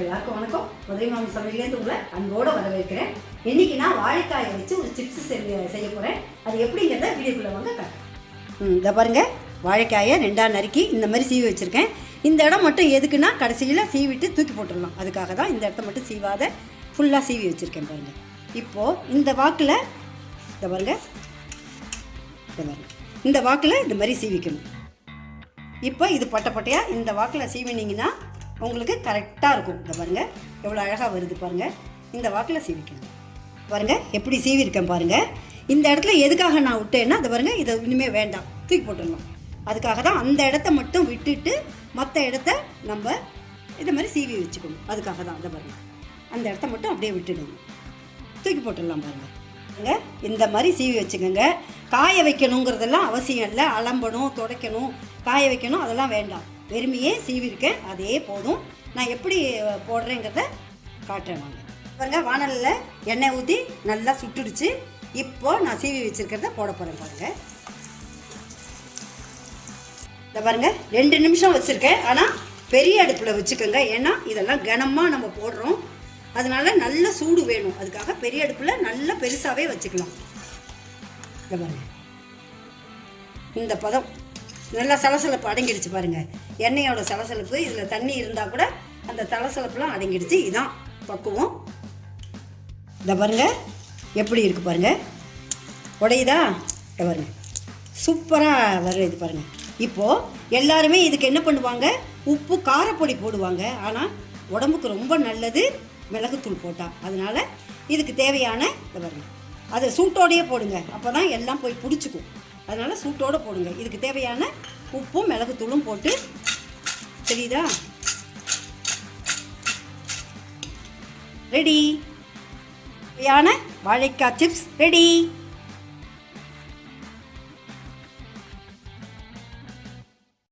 எல்லாருக்கும் வணக்கம். மதுரை மாமி சமையலேருந்து உங்களை அன்போடு வரவேற்கிறேன். இன்றைக்கி நான் வாழைக்காயை வச்சு ஒரு சிப்ஸ் செய்ய போகிறேன். அது எப்படிங்கிறத வீடியோக்குள்ளே வாங்க காட்டுறேன். இதை பாருங்கள், வாழைக்காயை ரெண்டாக நறுக்கி இந்த மாதிரி சீவி வச்சுருக்கேன். இந்த இடம் மட்டும் எதுக்குன்னா கடைசியில் சீவிட்டு தூக்கி போட்டுடலாம். அதுக்காக தான் இந்த இடத்த மட்டும் சீவாத ஃபுல்லாக சீவி வச்சுருக்கேன் பாருங்கள். இப்போது இந்த வாக்கில் இதை பாருங்கள், இந்த வாக்கில் இந்த மாதிரி சீவிக்கணும். இப்போ இது பட்டையாக இந்த வாக்கில் சீவினிங்கன்னா உங்களுக்கு கரெக்டாக இருக்கும். இந்த பாருங்கள் எவ்வளோ அழகாக வருது பாருங்கள். இந்த வாக்கில் சீவிக்கணும். பாருங்கள் எப்படி சீவிருக்கேன் பாருங்கள். இந்த இடத்துல எதுக்காக நான் விட்டேன்னா அதை பாருங்கள், இதை இனிமேல் வேண்டாம், தூக்கி போட்டுடலாம். அதுக்காக தான் அந்த இடத்த மட்டும் விட்டுட்டு மற்ற இடத்த நம்ம இதை மாதிரி சீவி வச்சுக்கணும். அதுக்காக தான் அதை பாருங்கள், அந்த இடத்த மட்டும் அப்படியே விட்டுடணும், தூக்கி போட்டுடலாம் பாருங்கள். பாருங்கள் இந்த மாதிரி சீவி வச்சுக்கோங்க. காய வைக்கணுங்கிறதெல்லாம் அவசியம் இல்லை. அலம்பணும், துடைக்கணும், காய வைக்கணும் அதெல்லாம் வேண்டாம். வெறுமையே சீவிருக்கேன், அதே போதும். நான் எப்படி போடுறேங்கிறத காட்டுறேன் வாங்க. பாருங்கள், வானலில் எண்ணெய் ஊற்றி நல்லா சுட்டுடுச்சு. இப்போது நான் சீவி வச்சுருக்கிறத போட போகிறேன் பாருங்கள். இதை பாருங்கள் 2 நிமிஷம் வச்சுருக்கேன். ஆனால் பெரிய அடுப்பில் வச்சுக்கோங்க. ஏன்னா இதெல்லாம் கனமாக நம்ம போடுறோம், அதனால நல்ல சூடு வேணும். அதுக்காக பெரிய அடுப்பில் நல்லா பெருசாகவே வச்சுக்கலாம். இதை பாருங்கள், இந்த பதம் நல்லா சலசலப்பு அடங்கிடுச்சு பாருங்கள். எண்ணெயோட சலசலப்பு, இதில் தண்ணி இருந்தால் கூட அந்த சலசலப்புலாம் அடங்கிடுச்சு. இதுதான் பக்குவம். இதை பாருங்கள் எப்படி இருக்குது பாருங்கள், உடையுதா? இதை பாருங்கள் சூப்பராக வரும் இது பாருங்கள். இப்போது எல்லாருமே இதுக்கு என்ன பண்ணுவாங்க, உப்பு காரப்பொடி போடுவாங்க. ஆனால் உடம்புக்கு ரொம்ப நல்லது மிளகுத்தூள் போட்டால். அதனால் இதுக்கு தேவையான இதை பாருங்கள், அதை சூட்டோடையே போடுங்க, அப்போ தான் எல்லாம் போய் பிடிச்சிக்கும். அதனால் சூட்டோடு போடுங்க. இதுக்கு தேவையான உப்பும் மிளகுத்தூளும் போட்டு, தெரியுதா? ரெடி, தேவையான வாழைக்காய் சிப்ஸ் ரெடி.